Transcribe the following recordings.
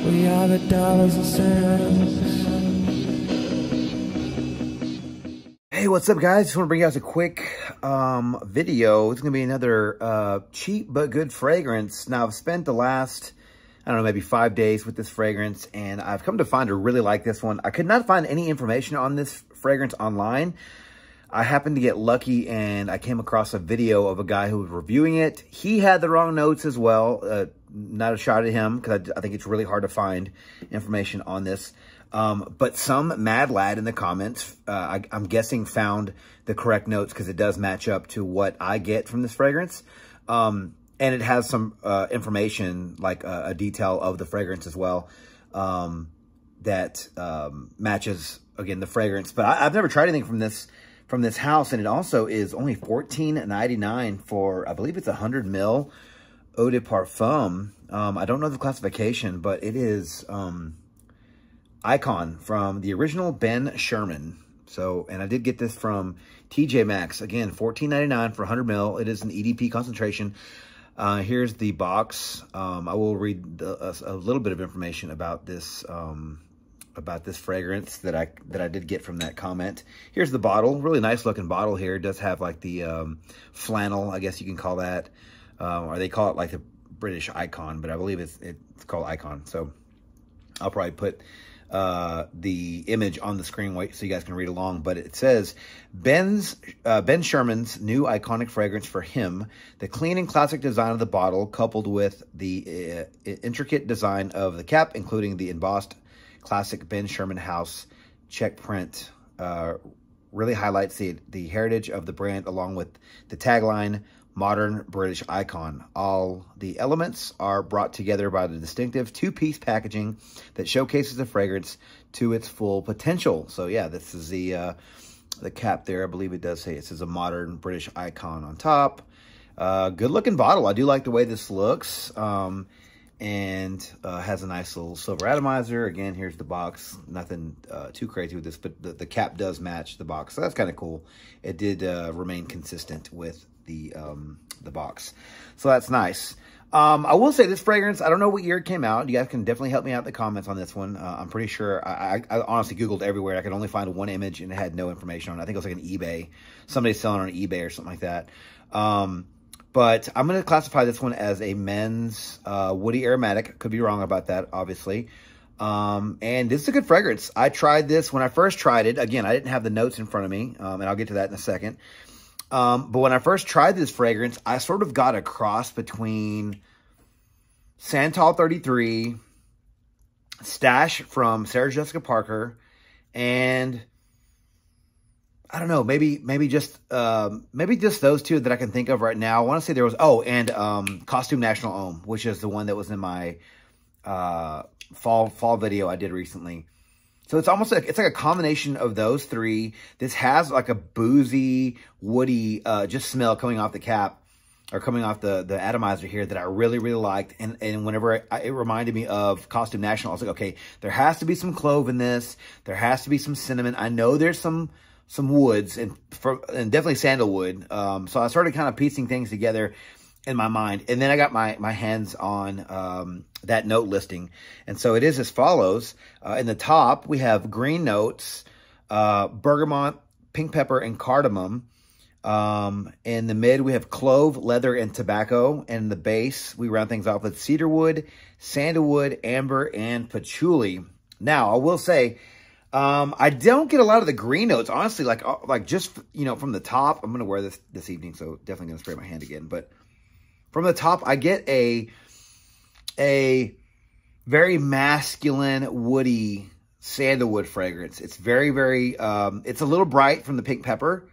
We are the dollars and cents. Hey, what's up, guys? Just want to bring you guys a quick video. It's going to be another cheap but good fragrance. Now, I've spent the last, I don't know, maybe 5 days with this fragrance, and I've come to find I really like this one. I could not find any information on this fragrance online. I happened to get lucky, and I came across a video of a guy who was reviewing it. He had the wrong notes as well. Not a shot at him, because I think it's really hard to find information on this. But some mad lad in the comments, I'm guessing, found the correct notes, because it does match up to what I get from this fragrance. And it has some information, like a detail of the fragrance as well, that matches, again, the fragrance. But I've never tried anything from this house, and it also is only $14.99 for, I believe it's 100 ml eau de parfum. I don't know the classification, but it is Icon from the original Ben Sherman. So, and I did get this from TJ Maxx. Again, $14.99 for 100 ml. It is an EDP concentration. Here's the box. I will read a little bit of information about this fragrance that I did get from that comment. Here's the bottle. Really nice looking bottle here. It does have like the flannel, I guess you can call that. Or they call it like the British Icon, but I believe it's called Icon. So I'll probably put the image on the screen so you guys can read along. But it says, Ben Sherman's new iconic fragrance for him. The clean and classic design of the bottle, coupled with the intricate design of the cap, including the embossed classic Ben Sherman house check print, really highlights the heritage of the brand, along with the tagline, modern British icon. All the elements are brought together by the distinctive two-piece packaging that showcases the fragrance to its full potential. So yeah, this is the cap there. I believe it does say, it says a modern British icon on top. Good looking bottle. I do like the way this looks. And has a nice little silver atomizer. Again, here's the box. Nothing too crazy with this, but the cap does match the box, so that's kind of cool. It did remain consistent with the box, so that's nice. I will say this fragrance, I don't know what year it came out. You guys can definitely help me out in the comments on this one. I'm pretty sure, I honestly Googled everywhere. I could only find one image, and it had no information on it. I think it was like an eBay. Somebody's selling on eBay or something like that. But I'm going to classify this one as a men's woody aromatic. Could be wrong about that, obviously. And this is a good fragrance. I tried this when I first tried it. Again, I didn't have the notes in front of me, and I'll get to that in a second. But when I first tried this fragrance, I sort of got a cross between Santal 33, Stash from Sarah Jessica Parker, and I don't know, maybe just those two that I can think of right now. I want to say there was, and Costume National Homme, which is the one that was in my fall video I did recently. So it's almost like, it's like a combination of those three. This has like a boozy, woody, just smell coming off the cap, or coming off the atomizer here, that I really, really liked. And whenever it reminded me of Costume National, I was like, okay, there has to be some clove in this. There has to be some cinnamon. I know there's some woods and definitely sandalwood. So I started kind of piecing things together in my mind. And then I got my hands on that note listing. And so it is as follows. In the top, we have green notes, bergamot, pink pepper, and cardamom. In the mid, we have clove, leather, and tobacco. And in the base, we round things off with cedarwood, sandalwood, amber, and patchouli. Now, I will say, I don't get a lot of the green notes, honestly, like just, you know, from the top. I'm going to wear this evening, so definitely going to spray my hand again. But from the top, I get a very masculine, woody sandalwood fragrance. It's very, very, it's a little bright from the pink pepper.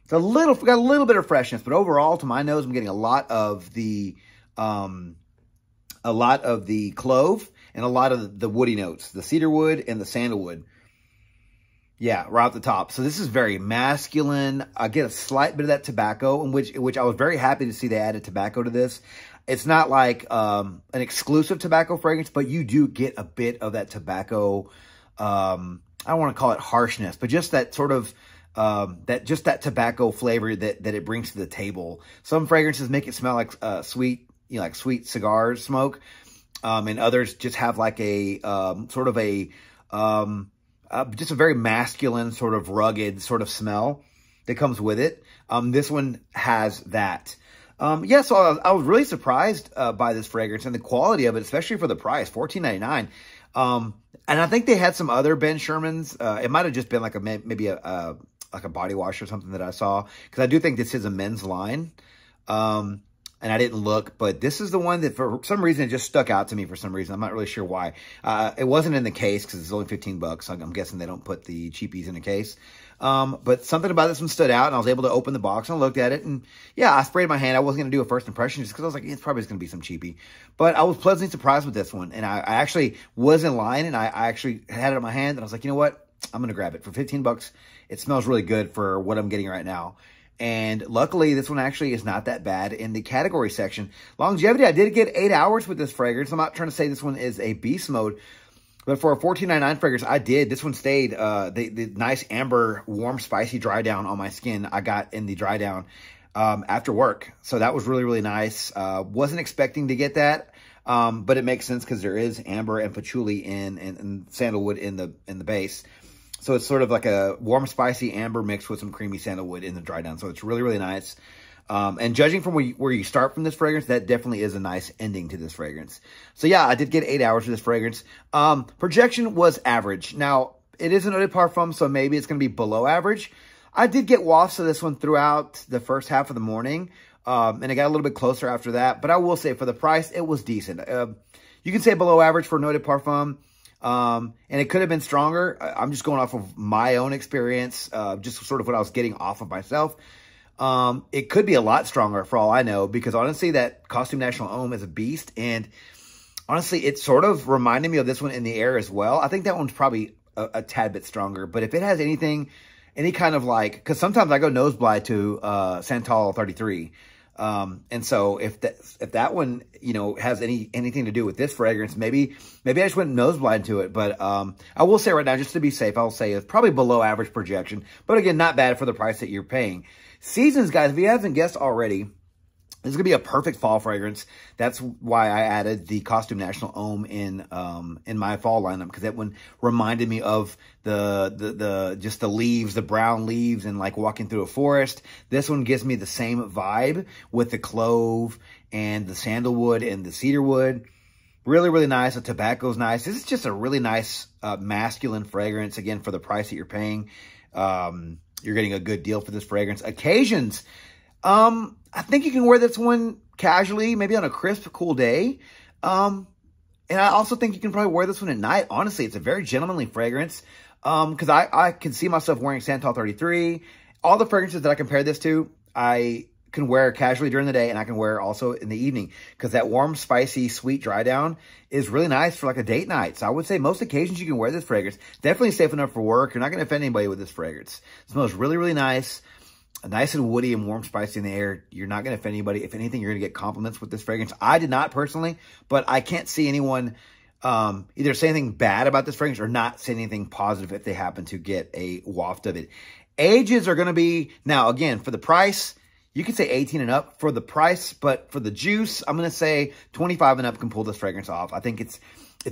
It's got a little bit of freshness, but overall, to my nose, I'm getting a lot of the clove and a lot of the woody notes, the cedarwood and the sandalwood. Yeah, right off the top. So this is very masculine. I get a slight bit of that tobacco, in which I was very happy to see they added tobacco to this. It's not like an exclusive tobacco fragrance, but you do get a bit of that tobacco. I don't want to call it harshness, but just that sort of that tobacco flavor that it brings to the table. Some fragrances make it smell like sweet, like sweet cigar smoke. and others just have like a sort of a just a very masculine, sort of rugged sort of smell that comes with it. This one has that. Yeah, so I was really surprised by this fragrance and the quality of it, especially for the price, $14.99. And I think they had some other Ben Shermans. It might have just been like maybe a body wash or something that I saw, because I do think this is a men's line. And I didn't look, but this is the one that for some reason it just stuck out to me for some reason. I'm not really sure why. It wasn't in the case because it's only 15 bucks. So I'm guessing they don't put the cheapies in a case. But something about this one stood out, and I was able to open the box and I looked at it, and yeah, I sprayed my hand. I wasn't going to do a first impression just because I was like, it's probably going to be some cheapie. But I was pleasantly surprised with this one, and I actually was in line, and I actually had it in my hand, and I was like, you know what? I'm going to grab it for 15 bucks. It smells really good for what I'm getting right now. And luckily, this one actually is not that bad in the category section. Longevity, I did get 8 hours with this fragrance. I'm not trying to say this one is a beast mode, but for a $14.99 fragrance, I did. This one stayed. The nice amber, warm, spicy dry down on my skin I got in the dry down after work. So that was really, really nice. Wasn't expecting to get that, but it makes sense because there is amber and patchouli and sandalwood in the base. So it's sort of like a warm, spicy amber mixed with some creamy sandalwood in the dry down. So it's really, really nice. And judging from where you start from this fragrance, that definitely is a nice ending to this fragrance. So yeah, I did get 8 hours with this fragrance. Projection was average. Now, it is an eau de parfum, so maybe it's going to be below average. I did get wafts of this one throughout the first half of the morning. And it got a little bit closer after that. But I will say, for the price, it was decent. You can say below average for an eau de parfum. And it could have been stronger. I'm just going off of my own experience, just sort of what I was getting off of myself. It could be a lot stronger for all I know, because honestly, that Costume National Homme is a beast. And honestly, it sort of reminded me of this one in the air as well. I think that one's probably a tad bit stronger. But if it has anything, any kind of like, because sometimes I go nose blind to Santal 33. And so if that one, you know, has anything to do with this fragrance, maybe I just went nose blind to it. But, I will say right now, just to be safe, I'll say it's probably below average projection, but again, not bad for the price that you're paying. Seasons, guys, if you haven't guessed already, this is going to be a perfect fall fragrance. That's why I added the Costume National Homme in my fall lineup, because that one reminded me of just the leaves, the brown leaves, and like walking through a forest. This one gives me the same vibe with the clove and the sandalwood and the cedarwood. Really, really nice. The tobacco's nice. This is just a really nice masculine fragrance. Again, for the price that you're paying, you're getting a good deal for this fragrance. Occasions. I think you can wear this one casually, maybe on a crisp, cool day. And I also think you can probably wear this one at night. Honestly, it's a very gentlemanly fragrance. Because I can see myself wearing Santal 33. All the fragrances that I compare this to, I can wear casually during the day, and I can wear also in the evening, because that warm, spicy, sweet dry down is really nice for like a date night. So I would say most occasions you can wear this fragrance. Definitely safe enough for work. You're not going to offend anybody with this fragrance. It smells really, really nice. Nice and woody and warm, spicy in the air. You're not going to offend anybody. If anything, you're going to get compliments with this fragrance. I did not personally, but I can't see anyone either say anything bad about this fragrance or not say anything positive if they happen to get a waft of it. Ages are going to be, now again, for the price, you could say 18 and up for the price, but for the juice, I'm going to say 25 and up can pull this fragrance off. I think it's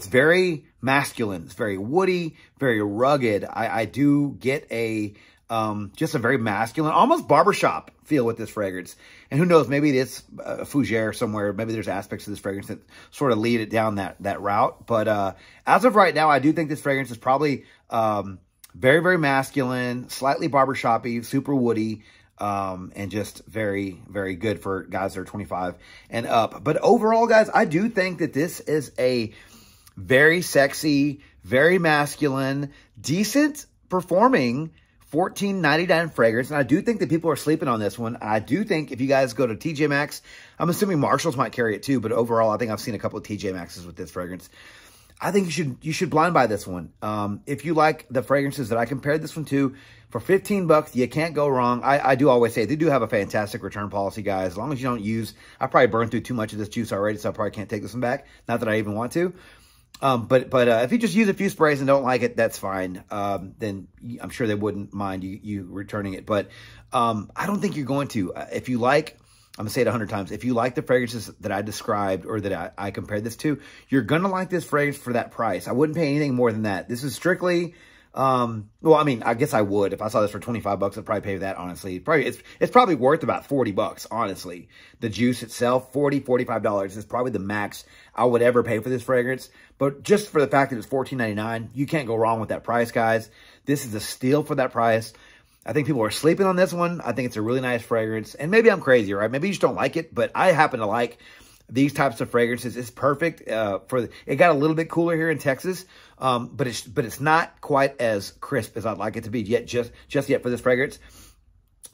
very masculine. It's very woody, very rugged. I do get just a very masculine, almost barbershop feel with this fragrance. And who knows, maybe it's fougere somewhere. Maybe there's aspects of this fragrance that sort of lead it down that route. But as of right now, I do think this fragrance is probably very, very masculine, slightly barbershop-y, super woody, and just very, very good for guys that are 25 and up. But overall, guys, I do think that this is a very sexy, very masculine, decent performing $14.99 fragrance. And I do think that people are sleeping on this one. I do think if you guys go to TJ Maxx, I'm assuming Marshalls might carry it too, but overall, I think I've seen a couple of TJ Maxxes with this fragrance. I think you should blind buy this one. If you like the fragrances that I compared this one to, for 15 bucks, you can't go wrong. I do always say they do have a fantastic return policy, guys. As long as you don't use, I probably burned through too much of this juice already, so I probably can't take this one back. Not that I even want to. But if you just use a few sprays and don't like it, that's fine. Then I'm sure they wouldn't mind you returning it. But I don't think you're going to. If you like I'm going to say it 100 times. If you like the fragrances that I described or that I compared this to, you're going to like this fragrance for that price. I wouldn't pay anything more than that. This is strictly, well, I mean, I guess I would. If I saw this for 25 bucks, I'd probably pay that, honestly. It's probably worth about 40 bucks, honestly. The juice itself, $45 is probably the max I would ever pay for this fragrance. But just for the fact that it's $14.99, you can't go wrong with that price, guys. This is a steal for that price. I think people are sleeping on this one. I think it's a really nice fragrance. And maybe I'm crazy, right? Maybe you just don't like it, but I happen to like these types of fragrances. It's perfect it got a little bit cooler here in Texas, but it's not quite as crisp as I'd like it to be just yet for this fragrance.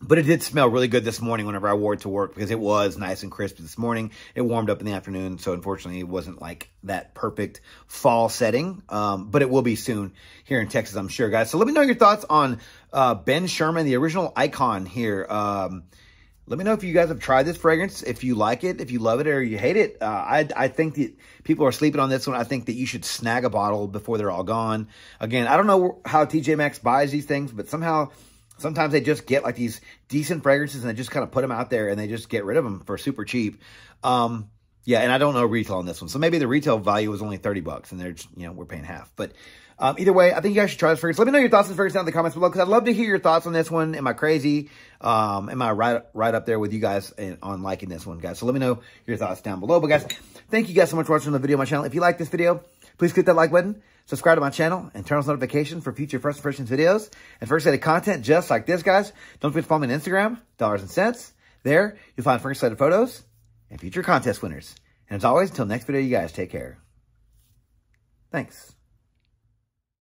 But it did smell really good this morning whenever I wore it to work, because it was nice and crisp this morning. It warmed up in the afternoon, so unfortunately it wasn't like that perfect fall setting. But it will be soon here in Texas, I'm sure, guys. So let me know your thoughts on Ben Sherman, the original icon here. Let me know if you guys have tried this fragrance, if you like it, if you love it, or you hate it. I think that people are sleeping on this one. I think that you should snag a bottle before they're all gone. Again, I don't know how TJ Maxx buys these things, but sometimes they just get like these decent fragrances and they just kind of put them out there and they just get rid of them for super cheap. Yeah, and I don't know retail on this one. So maybe the retail value was only 30 bucks and they're just, we're paying half. But either way, I think you guys should try this fragrance. Let me know your thoughts on this fragrance down in the comments below, because I'd love to hear your thoughts on this one. Am I crazy? Am I right up there with you guys on liking this one, guys? So let me know your thoughts down below. But guys, thank you guys so much for watching the video on my channel. If you like this video, please click that like button, subscribe to my channel, and turn on notifications for future First Impressions videos and first edit content just like this, guys. Don't forget to follow me on Instagram, Dollars and Cents. There, you'll find first edit photos and future contest winners. And as always, until next video, you guys take care. Thanks.